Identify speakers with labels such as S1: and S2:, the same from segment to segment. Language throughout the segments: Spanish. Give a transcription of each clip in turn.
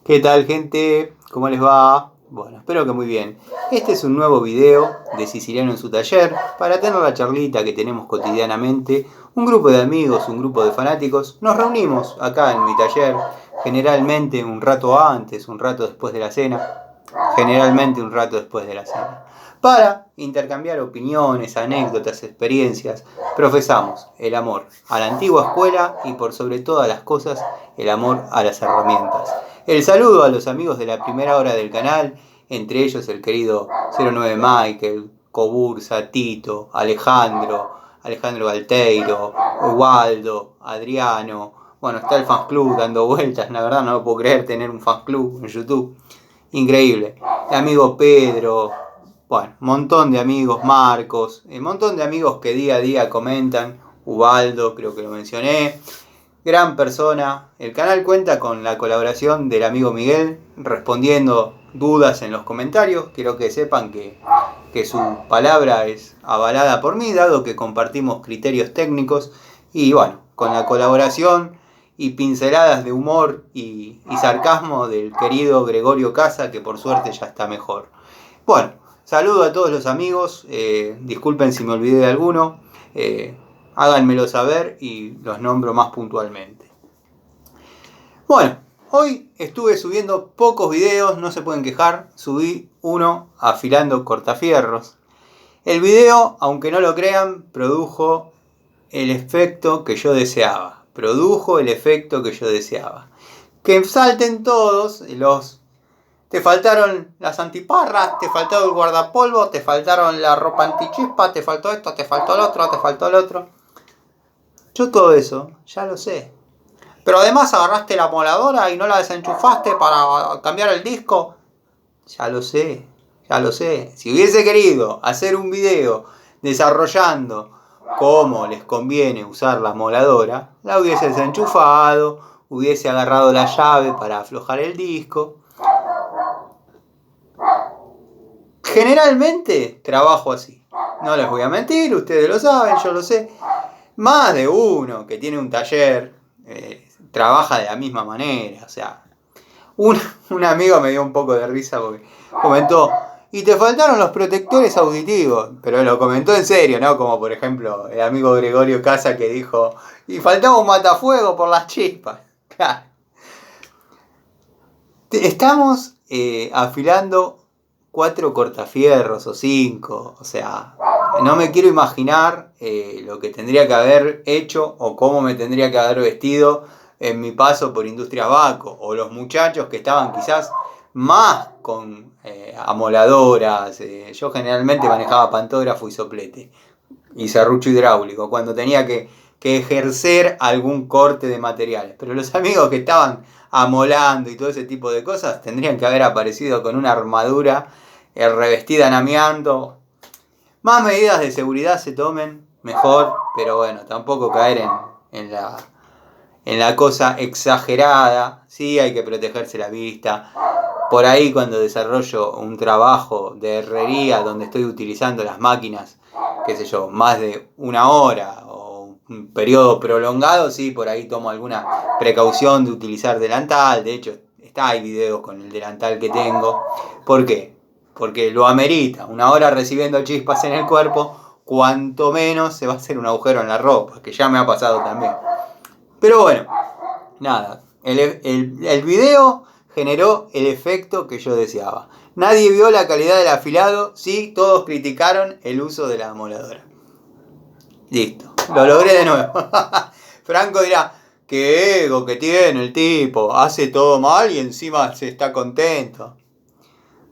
S1: ¿Qué tal, gente? ¿Cómo les va? Bueno, espero que muy bien. Este es un nuevo video de Siciliano en su taller para tener la charlita que tenemos cotidianamente. Un grupo de amigos, un grupo de fanáticos, nos reunimos acá en mi taller, generalmente un rato antes, un rato después de la cena, generalmente un rato después de la cena, para intercambiar opiniones, anécdotas, experiencias. Profesamos el amor a la antigua escuela y por sobre todas las cosas el amor a las herramientas. El saludo a los amigos de la primera hora del canal, entre ellos el querido 09 Michael, Cobursa, Tito, Alejandro Galteiro, Waldo, Adriano. Bueno, está el fan club dando vueltas, la verdad no lo puedo creer tener un fan club en YouTube. Increíble. El amigo Pedro, bueno, montón de amigos, Marcos, un montón de amigos que día a día comentan. Ubaldo, creo que lo mencioné. Gran persona. El canal cuenta con la colaboración del amigo Miguel, respondiendo dudas en los comentarios. Quiero que sepan que su palabra es avalada por mí, dado que compartimos criterios técnicos. Y bueno, con la colaboración y pinceladas de humor y sarcasmo del querido Gregorio Casa, que por suerte ya está mejor. Bueno, saludo a todos los amigos, disculpen si me olvidé de alguno, háganmelo saber y los nombro más puntualmente. Bueno, hoy estuve subiendo pocos videos, no se pueden quejar, subí uno afilando cortafierros. El video, aunque no lo crean, produjo el efecto que yo deseaba. Que salten todos los... Te faltaron las antiparras, te faltó el guardapolvo, te faltaron la ropa antichispa, te faltó esto, te faltó el otro, te faltó el otro. Yo todo eso ya lo sé. Pero además agarraste la moladora y no la desenchufaste para cambiar el disco. Ya lo sé. Si hubiese querido hacer un video desarrollando cómo les conviene usar la moladora, la hubiese desenchufado, hubiese agarrado la llave para aflojar el disco. Generalmente trabajo así. No les voy a mentir, ustedes lo saben, yo lo sé. Más de uno que tiene un taller trabaja de la misma manera. O sea, un amigo me dio un poco de risa porque comentó, y te faltaron los protectores auditivos, pero lo comentó en serio, ¿no? Como por ejemplo el amigo Gregorio Casa que dijo, y faltaba un matafuego por las chispas. Claro. Estamos afilando 4 cortafierros o 5, o sea, no me quiero imaginar lo que tendría que haber hecho o cómo me tendría que haber vestido en mi paso por Industrias Baco, o los muchachos que estaban quizás más con amoladoras. Yo generalmente manejaba pantógrafo y soplete y serrucho hidráulico cuando tenía que ejercer algún corte de materiales, pero los amigos que estaban amolando y todo ese tipo de cosas tendrían que haber aparecido con una armadura revestida en amianto. Más medidas de seguridad se tomen, mejor, pero bueno, tampoco caer en la cosa exagerada. Sí, hay que protegerse la vista. Por ahí cuando desarrollo un trabajo de herrería donde estoy utilizando las máquinas, qué sé yo, más de una hora o un periodo prolongado, sí, por ahí tomo alguna precaución de utilizar delantal. De hecho, hay videos con el delantal que tengo. ¿Por qué? Porque lo amerita. Una hora recibiendo chispas en el cuerpo, cuanto menos se va a hacer un agujero en la ropa, que ya me ha pasado también. Pero bueno, nada, el video generó el efecto que yo deseaba. Nadie vio la calidad del afilado, sí, todos criticaron el uso de la amoladora. Listo, lo logré de nuevo. Franco dirá, qué ego que tiene el tipo, hace todo mal y encima se está contento.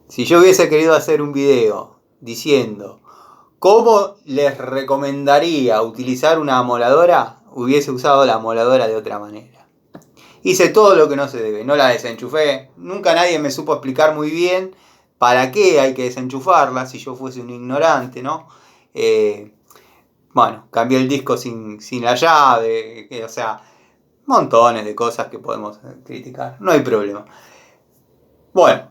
S1: Si yo hubiese querido hacer un video diciendo cómo les recomendaría utilizar una amoladora, hubiese usado la amoladora de otra manera. Hice todo lo que no se debe, no la desenchufé, nunca nadie me supo explicar muy bien para qué hay que desenchufarla, si yo fuese un ignorante, ¿no? Bueno, cambié el disco sin la llave, o sea, montones de cosas que podemos criticar, no hay problema. Bueno,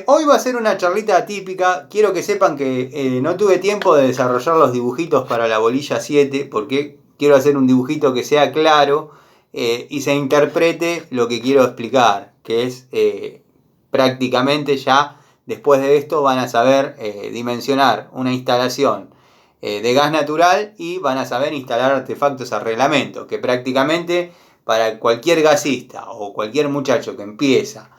S1: hoy va a ser una charlita atípica. Quiero que sepan que no tuve tiempo de desarrollar los dibujitos para la bolilla 7 porque quiero hacer un dibujito que sea claro y se interprete lo que quiero explicar, que es prácticamente ya después de esto van a saber dimensionar una instalación de gas natural y van a saber instalar artefactos a reglamento, que prácticamente para cualquier gasista o cualquier muchacho que empieza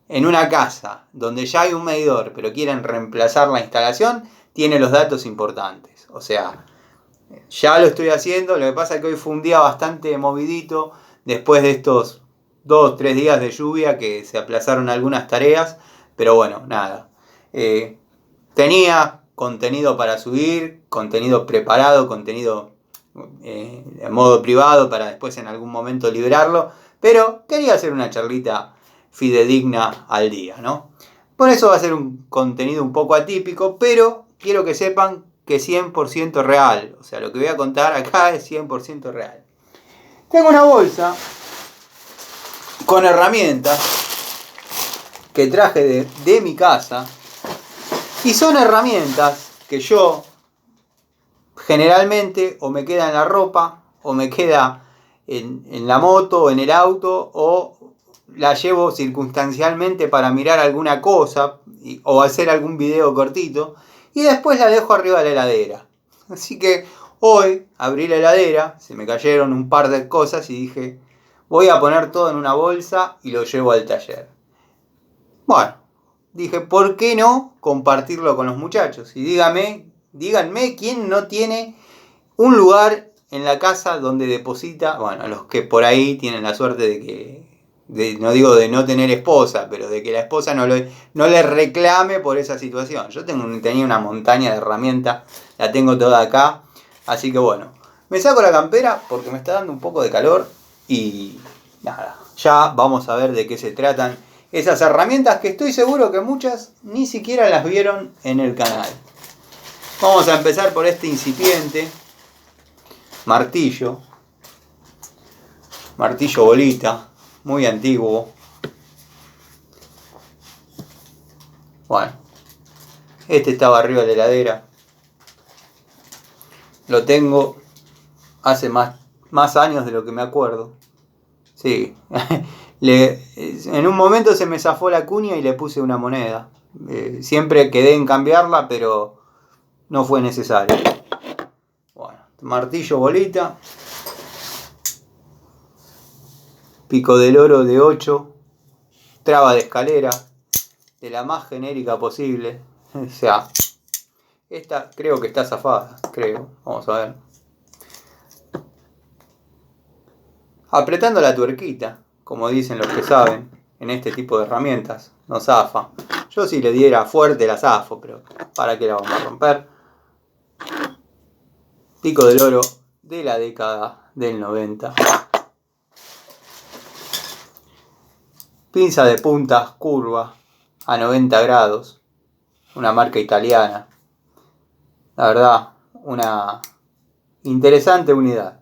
S1: en una casa donde ya hay un medidor pero quieren reemplazar la instalación, tiene los datos importantes. O sea, ya lo estoy haciendo, lo que pasa es que hoy fue un día bastante movidito después de estos 2-3 días de lluvia que se aplazaron algunas tareas, pero bueno, nada. Tenía contenido para subir, contenido preparado, contenido en modo privado para después en algún momento liberarlo, pero quería hacer una charlita fidedigna al día, ¿no? Por eso va a ser un contenido un poco atípico, pero quiero que sepan que es 100% real. O sea, lo que voy a contar acá es 100% real. Tengo una bolsa con herramientas que traje de mi casa y son herramientas que yo generalmente o me queda en la ropa o me queda en la moto o en el auto o la llevo circunstancialmente para mirar alguna cosa o hacer algún video cortito y después la dejo arriba de la heladera. Así que hoy abrí la heladera, se me cayeron un par de cosas y dije, voy a poner todo en una bolsa y lo llevo al taller. Bueno, dije, ¿por qué no compartirlo con los muchachos? Y díganme quién no tiene un lugar en la casa donde deposita, bueno, los que por ahí tienen la suerte de que, no digo de no tener esposa, pero de que la esposa no le reclame por esa situación. Yo tenía una montaña de herramientas, la tengo toda acá, así que bueno, me saco la campera porque me está dando un poco de calor y nada, ya vamos a ver de qué se tratan esas herramientas que estoy seguro que muchas ni siquiera las vieron en el canal. Vamos a empezar por este incipiente martillo bolita, muy antiguo. Bueno, este estaba arriba de la heladera. Lo tengo hace más años de lo que me acuerdo. Sí, en un momento se me zafó la cuña y le puse una moneda. Siempre quedé en cambiarla, pero no fue necesario. Bueno, martillo bolita. Pico del oro de 8. Traba de escalera. De la más genérica posible. O sea, esta creo que está zafada. Creo. Vamos a ver. Apretando la tuerquita, como dicen los que saben, en este tipo de herramientas, no zafa. Yo si le diera fuerte la zafo, pero ¿para qué la vamos a romper? Pico del oro de la década del 90. Pinza de puntas curva a 90 grados. Una marca italiana. La verdad, una interesante unidad.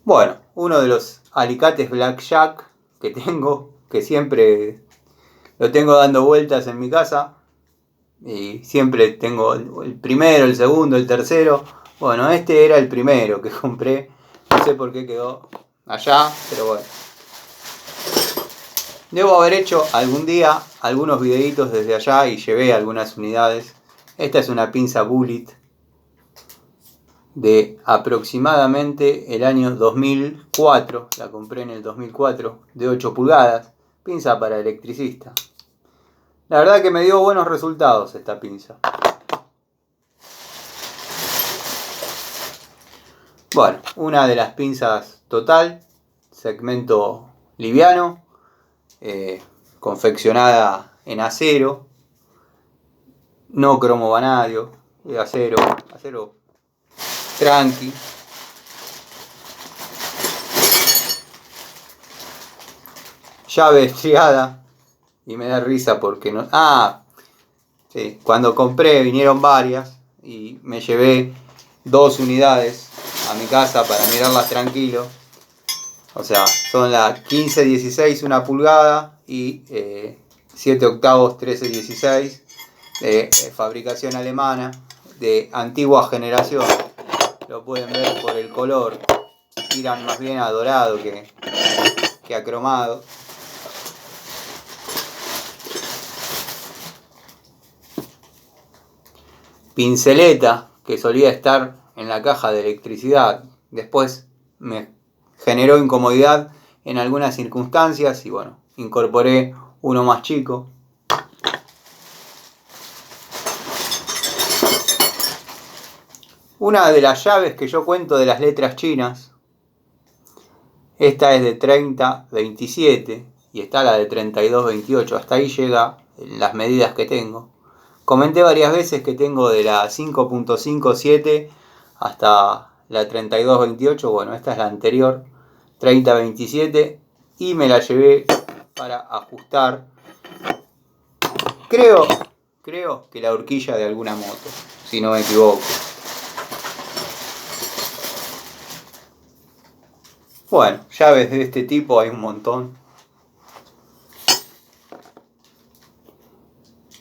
S1: Bueno, uno de los alicates Blackjack que tengo, que siempre lo tengo dando vueltas en mi casa. Y siempre tengo el primero, el segundo, el tercero. Bueno, este era el primero que compré. No sé por qué quedó allá, pero bueno. Debo haber hecho algún día algunos videitos desde allá y llevé algunas unidades. Esta es una pinza Bullet de aproximadamente el año 2004. La compré en el 2004, de 8 pulgadas. Pinza para electricista. La verdad que me dio buenos resultados esta pinza. Bueno, una de las pinzas Total, segmento liviano, confeccionada en acero, no cromo vanadio, acero tranqui. Llave estriada, y me da risa porque no... sí, cuando compré vinieron varias y me llevé 2 unidades a mi casa para mirarlas tranquilo. O sea, son las 15-16 1 pulgada y 7 octavos 13-16 de fabricación alemana de antigua generación. Lo pueden ver por el color tiran más bien a dorado que a cromado. Pinceleta, que solía estar en la caja de electricidad. Después me generó incomodidad en algunas circunstancias y bueno, incorporé uno más chico. Una de las llaves que yo cuento de las letras chinas, esta es de 30-27 y está la de 32-28, hasta ahí llega las medidas que tengo. Comenté varias veces que tengo de la 5.57 hasta la 32-28, bueno, esta es la anterior, 30-27, y me la llevé para ajustar, creo que la horquilla de alguna moto, si no me equivoco. Bueno, llaves de este tipo hay un montón.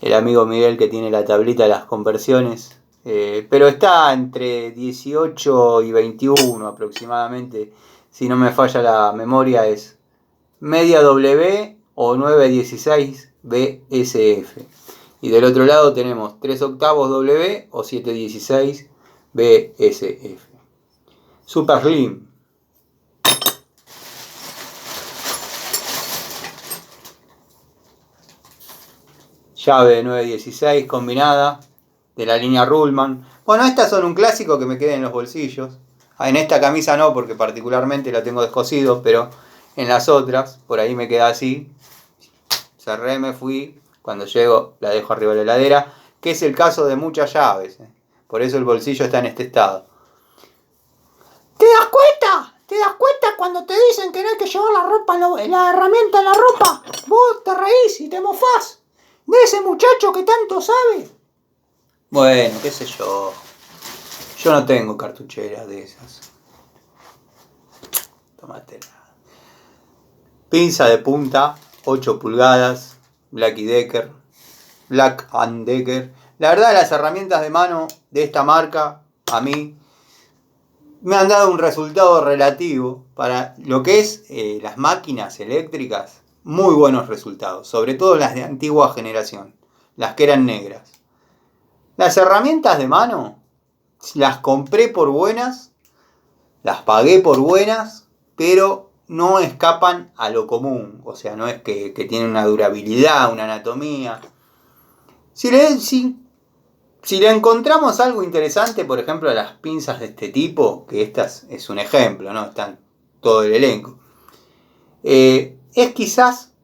S1: El amigo Miguel que tiene la tablita de las conversiones, pero está entre 18 y 21 aproximadamente, si no me falla la memoria, es media W o 916 BSF. Y del otro lado tenemos 3 octavos W o 716 BSF. Super Slim. Llave de 916 combinada de la línea Ruhlmann. Bueno, estas son un clásico que me queda en los bolsillos. En esta camisa no, porque particularmente la tengo descosido, pero en las otras, por ahí me queda así. Cerré, me fui. Cuando llego la dejo arriba de la heladera, que es el caso de muchas llaves. Por eso el bolsillo está en este estado.
S2: ¿Te das cuenta? ¿Te das cuenta cuando te dicen que no hay que llevar la ropa, la herramienta en la ropa? Vos te reís y te mofás de ese muchacho que tanto sabe.
S1: Bueno, qué sé yo. Yo no tengo cartucheras de esas. Tómatela. Pinza de punta, 8 pulgadas, Black Decker. La verdad, las herramientas de mano de esta marca, a mí, me han dado un resultado relativo para lo que es las máquinas eléctricas. Muy buenos resultados, sobre todo las de antigua generación, las que eran negras. Las herramientas de mano, las compré por buenas, las pagué por buenas, pero no escapan a lo común. O sea, no es que tienen una durabilidad, una anatomía. Si le encontramos algo interesante, por ejemplo, a las pinzas de este tipo, que estas es un ejemplo, ¿no? Están todo el elenco. Es quizás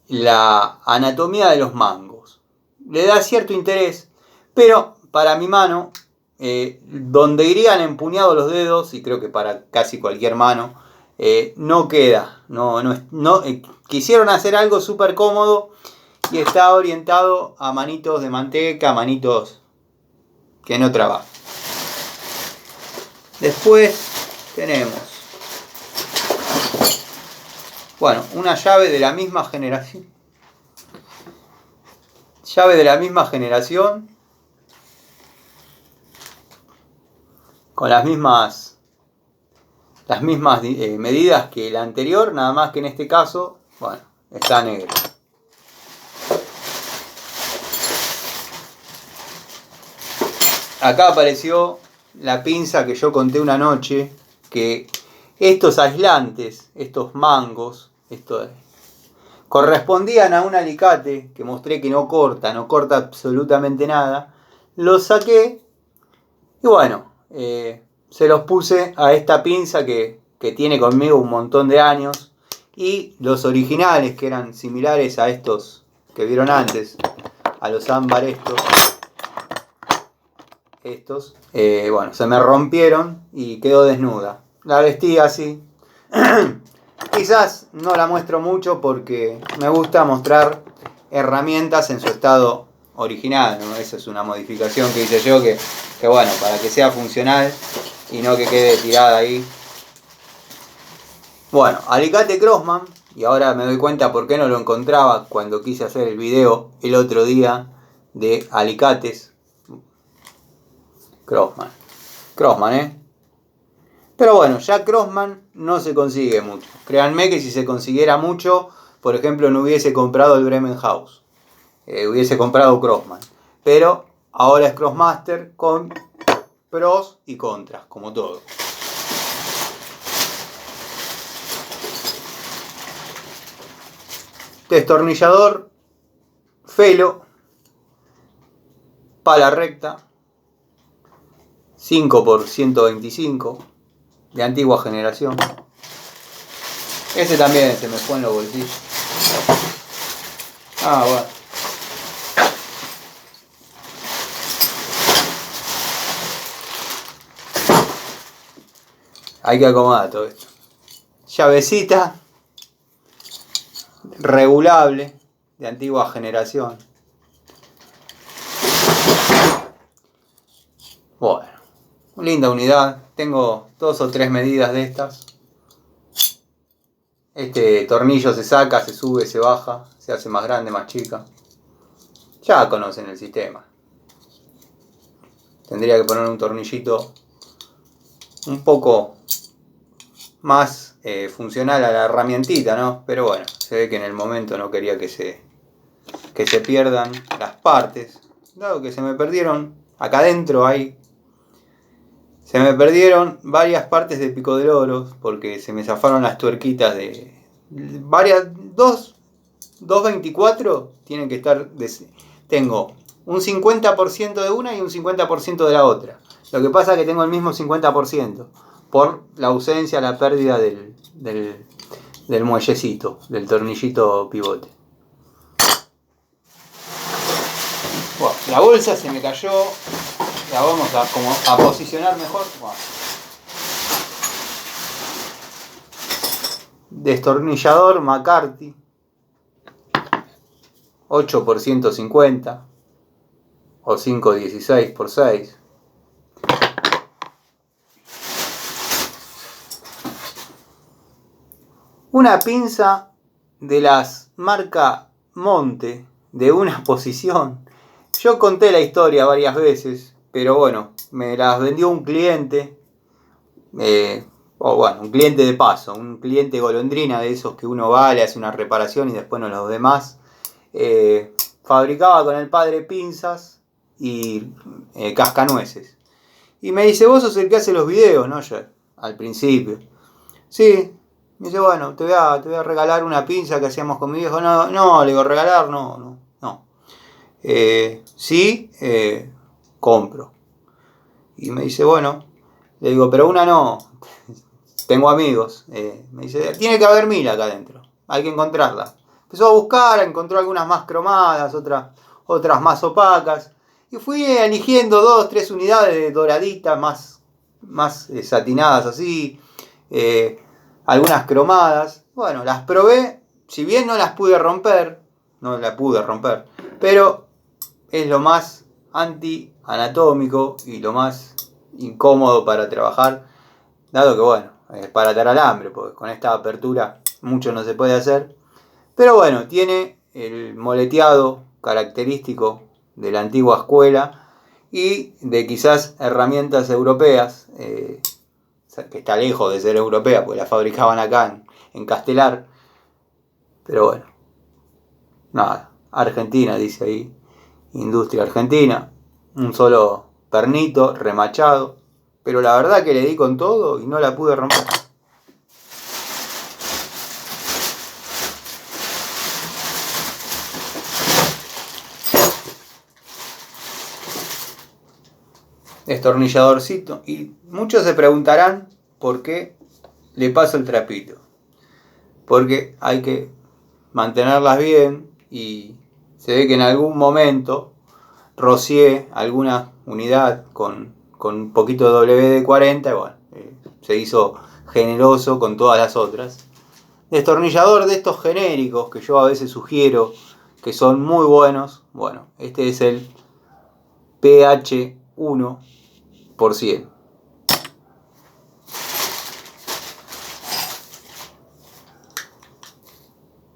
S1: la anatomía de los mangos. Le da cierto interés, pero para mi mano, donde irían empuñados los dedos, y creo que para casi cualquier mano, no queda. Quisieron hacer algo súper cómodo y está orientado a manitos de manteca, manitos que no trabajan. Después tenemos, bueno, una llave de la misma generación. Llave de la misma generación. Con las mismas medidas que la anterior, nada más que en este caso, bueno, está negra. Acá apareció la pinza que yo conté una noche, que estos aislantes, estos mangos, correspondían a un alicate que mostré que no corta absolutamente nada. Los saqué y bueno, se los puse a esta pinza que tiene conmigo un montón de años, y los originales que eran similares a estos que vieron antes, a los ámbar estos, bueno, se me rompieron y quedó desnuda. La vestí así. Quizás no la muestro mucho porque me gusta mostrar herramientas en su estado original, ¿no? Esa es una modificación que hice yo que bueno, para que sea funcional y no que quede tirada ahí. Bueno, alicate Crossman, y ahora me doy cuenta por qué no lo encontraba cuando quise hacer el video el otro día de alicates. Crossman, Pero bueno, ya Crossman no se consigue mucho. Créanme que si se consiguiera mucho, por ejemplo, no hubiese comprado el Bremen House. Hubiese comprado Crossman. Pero ahora es Crossmaster con pros y contras, como todo. Destornillador Felo, pala recta, 5x125, de antigua generación. Ese también se me fue en los bolsillos. Bueno. Hay que acomodar todo esto. Llavecita regulable, de antigua generación. Bueno, linda unidad. Tengo 2 o 3 medidas de estas. Este tornillo se saca, se sube, se baja, se hace más grande, más chica. Ya conocen el sistema. Tendría que poner un tornillito un poco más funcional a la herramientita, ¿no? Pero bueno, se ve que en el momento no quería que se pierdan las partes. Dado que se me perdieron acá adentro se me perdieron varias partes de pico del oro porque se me zafaron las tuerquitas de varias 224 tienen que estar tengo un 50% de una y un 50% de la otra. Lo que pasa es que tengo el mismo 50% por la ausencia, la pérdida del muellecito, del tornillito pivote. Bueno, la bolsa se me cayó. La vamos a posicionar mejor. Bueno. Destornillador McCarthy, 8x150 o 5x16x6. Una pinza de las marca Monte, de una posición. Yo conté la historia varias veces, pero bueno, me las vendió un cliente, un cliente de paso, un cliente golondrina de esos que uno va, le hace una reparación y después no los demás. Fabricaba con el padre pinzas y cascanueces. Y me dice, vos sos el que hace los videos, ¿no? Yo, al principio. Sí. Me dice, bueno, te voy a regalar una pinza que hacíamos con mi viejo. No, le digo, regalar, no. Sí, compro. Y me dice, bueno, le digo, pero una no. Tengo amigos. Me dice, tiene que haber 1000 acá adentro. Hay que encontrarla. Empezó a buscar, encontró algunas más cromadas, otras más opacas. Y fui eligiendo 2, 3 unidades de doraditas más satinadas así. Algunas cromadas. Bueno, las probé. Si bien no la pude romper, pero es lo más anti-anatómico y lo más incómodo para trabajar, dado que bueno, es para atar alambre, porque con esta apertura mucho no se puede hacer. Pero bueno, tiene el moleteado característico de la antigua escuela y de quizás herramientas europeas, que está lejos de ser europea, porque la fabricaban acá en Castelar. Pero bueno, nada, Argentina dice ahí, industria argentina, un solo pernito remachado, pero la verdad que le di con todo y no la pude romper. Destornilladorcito, y muchos se preguntarán por qué le paso el trapito, porque hay que mantenerlas bien y se ve que en algún momento rocié alguna unidad con un poquito de WD-40 y bueno, se hizo generoso con todas las otras. Destornillador de estos genéricos que yo a veces sugiero que son muy buenos. Bueno, este es el PH1x100.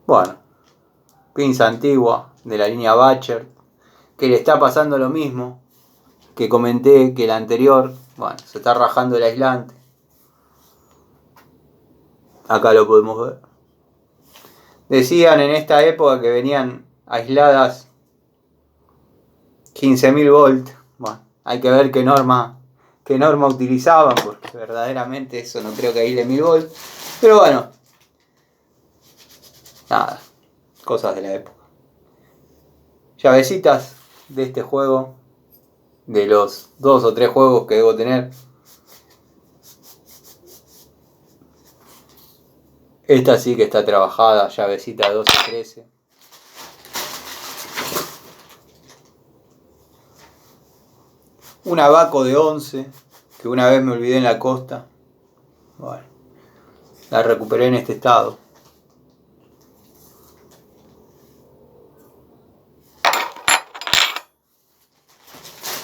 S1: Bueno, pinza antigua de la línea Bacher, que le está pasando lo mismo que comenté que la anterior. Bueno, se está rajando el aislante. Acá lo podemos ver. Decían en esta época que venían aisladas 15.000 volts. Bueno, hay que ver qué norma utilizaban, porque verdaderamente eso no creo que aísle 1000 volts. Pero bueno, nada, cosas de la época. Llavecitas de este juego, de los 2 o 3 juegos que debo tener. Esta sí que está trabajada, llavecita 12 y 13. Un abaco de 11, que una vez me olvidé en la costa. Bueno, la recuperé en este estado.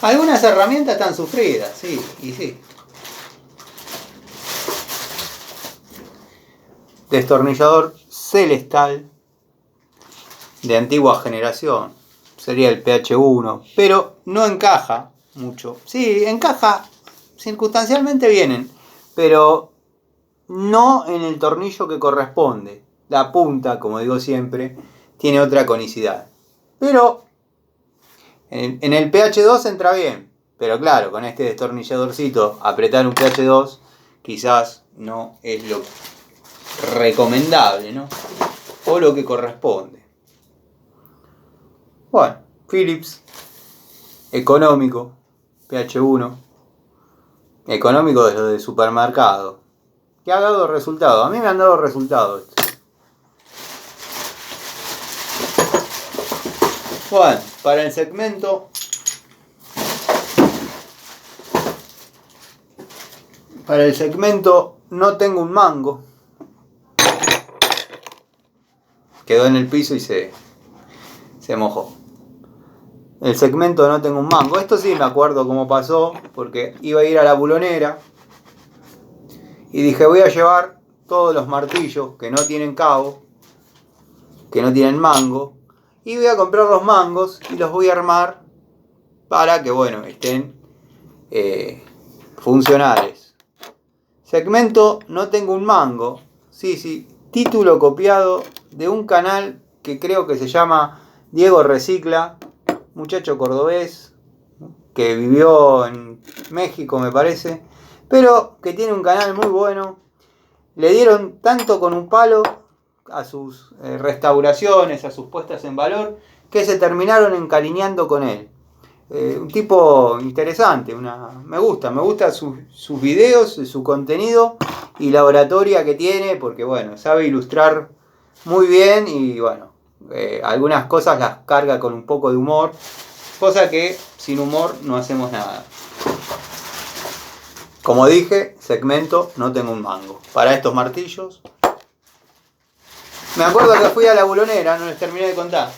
S1: Algunas herramientas están sufridas, sí, y sí. Destornillador Celestal de antigua generación. Sería el PH1, pero no encaja mucho. Sí, encaja circunstancialmente bien, pero no en el tornillo que corresponde. La punta, como digo siempre, tiene otra conicidad. Pero en el PH2 entra bien. Pero claro, con este destornilladorcito, apretar un PH2 quizás no es lo recomendable, ¿no? O lo que corresponde. Bueno, Philips, económico, PH1, económico de lo de supermercado, que ha dado resultado. A mí me han dado resultados. Bueno, para el segmento, no tengo un mango. Quedó en el piso y se mojó. El segmento no tengo un mango. Esto sí me acuerdo cómo pasó, porque iba a ir a la bulonera y dije voy a llevar todos los martillos que no tienen cabo, que no tienen mango, y voy a comprar los mangos y los voy a armar para que, bueno, estén funcionales. Segmento no tengo un mango. Sí, título copiado de un canal que creo que se llama Diego Recicla, muchacho cordobés que vivió en México, me parece, pero que tiene un canal muy bueno. Le dieron tanto con un palo a sus restauraciones, a sus puestas en valor, que se terminaron encariñando con él. Un tipo interesante, me gusta sus videos, su contenido y la oratoria que tiene, porque bueno, sabe ilustrar muy bien y bueno, algunas cosas las carga con un poco de humor, cosa que sin humor no hacemos nada. Como dije, segmento no tengo un mango. Para estos martillos, me acuerdo que fui a la bulonera, no les terminé de contar.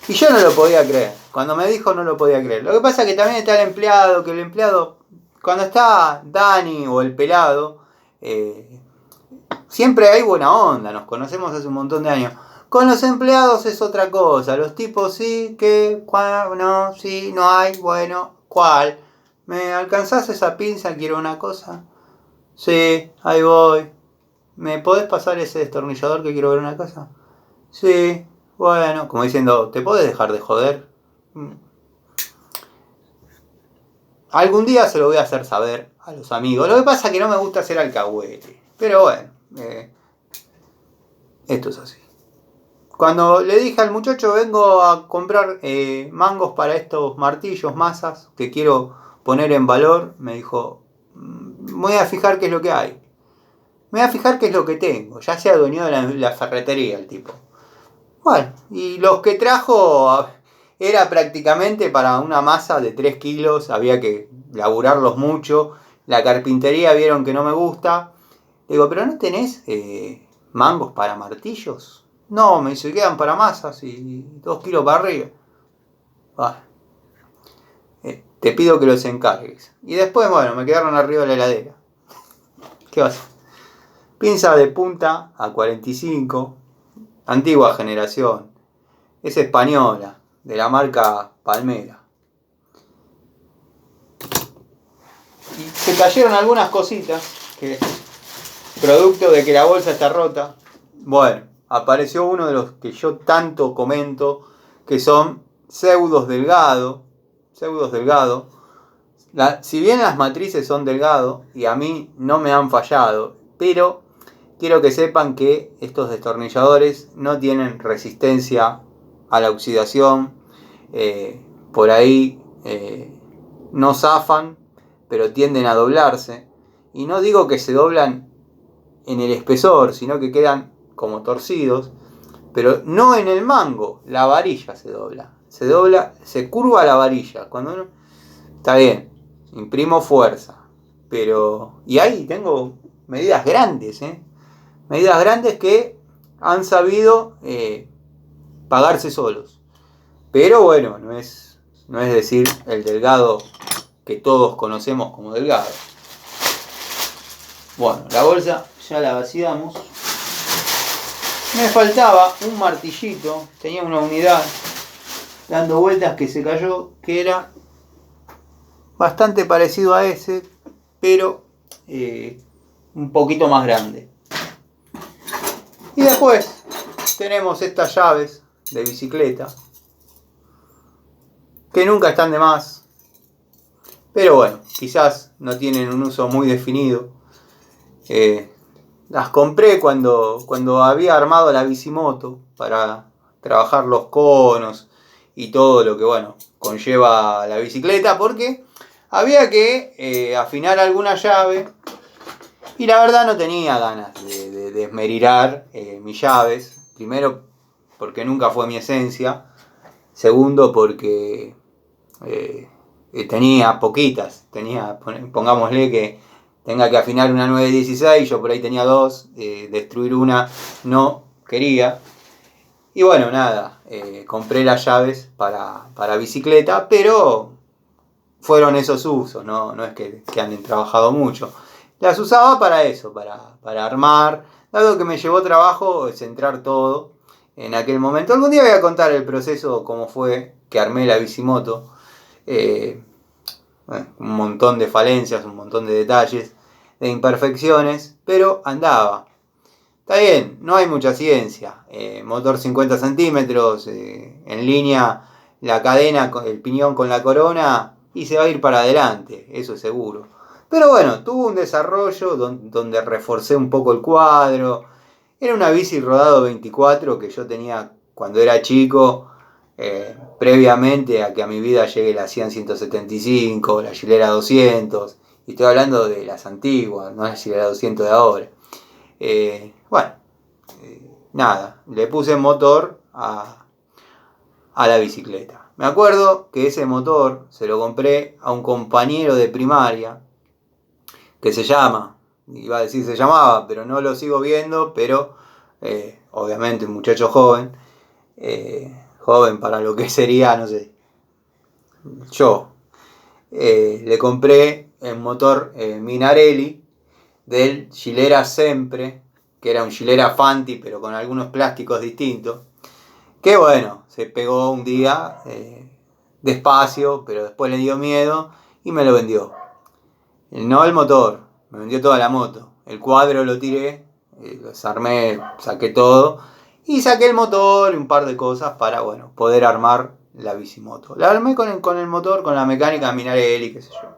S1: Y yo no lo podía creer. Cuando me dijo no lo podía creer. Lo que pasa es que también está el empleado, que el empleado, cuando está Dani o el pelado, siempre hay buena onda, nos conocemos hace un montón de años. Con los empleados es otra cosa. Los tipos sí, que, no, sí, no hay, bueno, ¿cuál? ¿Me alcanzás esa pinza? Quiero una cosa. Sí, ahí voy. ¿Me podés pasar ese destornillador que quiero ver una cosa? Sí, bueno, como diciendo, ¿te podés dejar de joder? Algún día se lo voy a hacer saber a los amigos. Lo que pasa es que no me gusta hacer alcahuete. Pero bueno, esto es así. Cuando le dije al muchacho, vengo a comprar mangos para estos martillos, masas, que quiero poner en valor, me dijo, voy a fijar qué es lo que hay. Me voy a fijar qué es lo que tengo. Ya se adueñó de la ferretería el tipo. Bueno, y los que trajo era prácticamente para una masa de 3 kilos, había que laburarlos mucho. La carpintería vieron que no me gusta. Digo, ¿pero no tenés mangos para martillos? No, me dice, quedan para masas y 2 kilos para arriba. Bueno, te pido que los encargues. Y después, bueno, me quedaron arriba de la heladera. ¿Qué va a hacer? Pinza de punta a 45, antigua generación. Es española, de la marca Palmera. Y se cayeron algunas cositas que producto de que la bolsa está rota, bueno, apareció uno de los que yo tanto comento, que son pseudos delgado. Si bien las matrices son delgado, y a mí no me han fallado, pero quiero que sepan que estos destornilladores no tienen resistencia a la oxidación, por ahí no zafan, pero tienden a doblarse. Y no digo que se doblan en el espesor, sino que quedan como torcidos, pero no en el mango, la varilla se dobla, se curva la varilla. Cuando uno, está bien, imprimo fuerza, pero, y ahí tengo medidas grandes, medidas grandes que han sabido pagarse solos. Pero bueno, no es decir el delgado que todos conocemos como delgado. Bueno, la bolsa ya la vaciamos. Me faltaba un martillito, tenía una unidad dando vueltas que se cayó, que era bastante parecido a ese, pero un poquito más grande. Y después tenemos estas llaves de bicicleta, que nunca están de más, pero bueno, quizás no tienen un uso muy definido. Las compré cuando había armado la bicimoto para trabajar los conos y todo lo que, bueno, conlleva la bicicleta, porque había que afinar alguna llave y la verdad no tenía ganas de esmerirar mis llaves. Primero, porque nunca fue mi esencia. Segundo, porque tenía poquitas. Pongámosle que tenga que afinar una 916, yo por ahí tenía dos, destruir una no quería. Y bueno, nada, compré las llaves para bicicleta, pero fueron esos usos, no es que han trabajado mucho. Las usaba para eso, para armar, dado que me llevó trabajo centrar todo en aquel momento. Algún día voy a contar el proceso, cómo fue que armé la bicimoto. Un montón de falencias, un montón de detalles, de imperfecciones, pero andaba. Está bien, no hay mucha ciencia. Motor 50 centímetros, en línea, la cadena, el piñón con la corona, y se va a ir para adelante, eso es seguro. Pero bueno, tuvo un desarrollo donde reforcé un poco el cuadro. Era una bici rodado 24 que yo tenía cuando era chico, previamente a que a mi vida llegue la Cian 175, la Gilera 200, y estoy hablando de las antiguas, no la Gilera 200 de ahora. Nada, le puse motor a la bicicleta. Me acuerdo que ese motor se lo compré a un compañero de primaria que se llamaba, pero no lo sigo viendo, pero obviamente un muchacho joven, joven para lo que sería, no sé, yo. Le compré el motor Minarelli del Gilera Sempre, que era un Gilera Fanti, pero con algunos plásticos distintos. Que bueno, se pegó un día despacio, pero después le dio miedo y me lo vendió. No el motor, me vendió toda la moto. El cuadro lo tiré, desarmé, saqué todo y saqué el motor y un par de cosas para, bueno, poder armar la bicimoto. La armé con el motor, con la mecánica Minarelli, qué sé yo.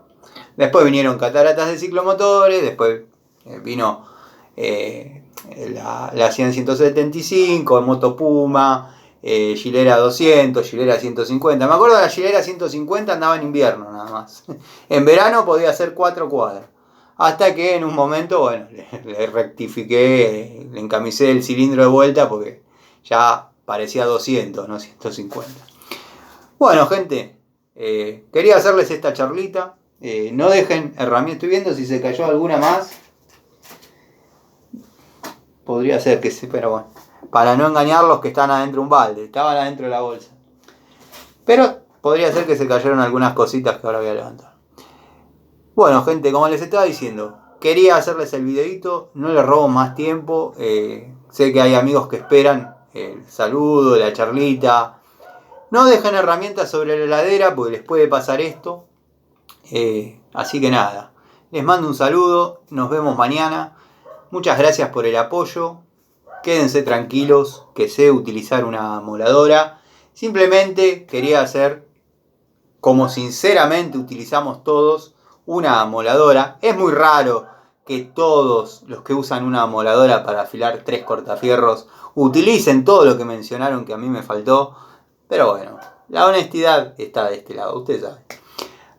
S1: Después vinieron cataratas de ciclomotores, después vino la Cian 175, Moto Puma, Gilera 200, Gilera 150. Me acuerdo de la Gilera 150 andaba en invierno nada más. En verano podía hacer 4 cuadras. Hasta que en un momento, bueno, le rectifiqué, le encamisé el cilindro de vuelta porque ya parecía 200, no 150. Bueno, gente, quería hacerles esta charlita. No dejen herramientas. Estoy viendo si se cayó alguna más. Podría ser que sí, pero bueno. Para no engañarlos que están adentro de un balde. Estaban adentro de la bolsa. Pero podría ser que se cayeron algunas cositas que ahora voy a levantar. Bueno, gente, como les estaba diciendo, quería hacerles el videito. No les robo más tiempo. Sé que hay amigos que esperan el saludo, la charlita. No dejen herramientas sobre la heladera porque les puede pasar esto. Así que nada. Les mando un saludo. Nos vemos mañana. Muchas gracias por el apoyo. Quédense tranquilos que sé utilizar una moladora. Simplemente quería hacer, como sinceramente utilizamos todos, una moladora. Es muy raro que todos los que usan una moladora para afilar 3 cortafierros utilicen todo lo que mencionaron que a mí me faltó. Pero bueno, la honestidad está de este lado, ustedes saben.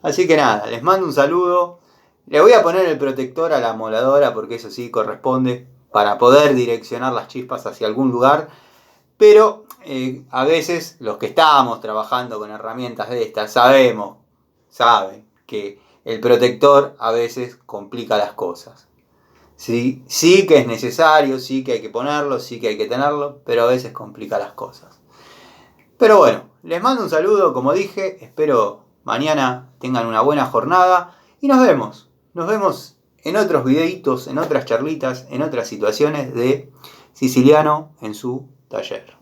S1: Así que nada, les mando un saludo. Le voy a poner el protector a la moladora porque eso sí corresponde para poder direccionar las chispas hacia algún lugar. Pero a veces los que estamos trabajando con herramientas de estas saben que el protector a veces complica las cosas. Sí, sí que es necesario, sí que hay que ponerlo, sí que hay que tenerlo, pero a veces complica las cosas. Pero bueno, les mando un saludo, como dije, espero mañana tengan una buena jornada y nos vemos. Nos vemos en otros videitos, en otras charlitas, en otras situaciones de Siciliano en su taller.